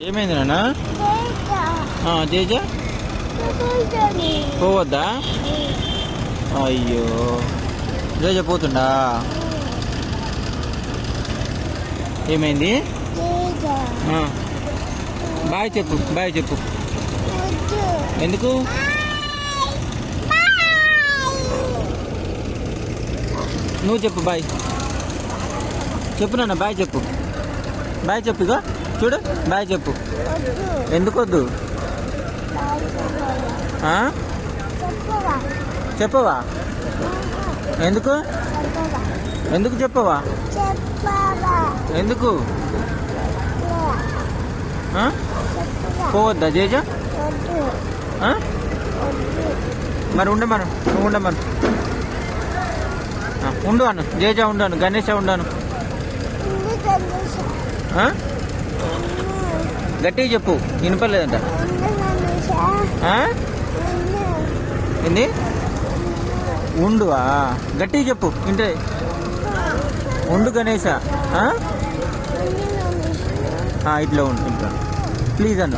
ఏమైంది నాన్న? తేజ పోవద్దా? అయ్యో తేజ పోతుండా? ఏమైంది? బాయ్ చెప్పు, బాయ్ చెప్పు. ఎందుకు? నువ్వు చెప్పు బాయ్ చెప్పు నాన్న, బాయ్ చెప్పు, బాయ్ చెప్పు. ఇక చూడు, బాయ్ చెప్పు. ఎందుకు వద్దు? చెప్పవా? ఎందుకు? ఎందుకు చెప్పవా? ఎందుకు? పోవద్దా జేజ? మరి ఉండమను, నువ్వు ఉండమను. ఉండు అను జేజ, ఉండాను గణేష, ఉండాను. గట్టిగా చెప్పు, వినపలేదంట. ఏంది? ఉండువా? గట్టిగా చెప్పు ఇంటే. ఉండు గణేష. ఇట్లా ఉండు, ఇట్లా ప్లీజ్ అన్న.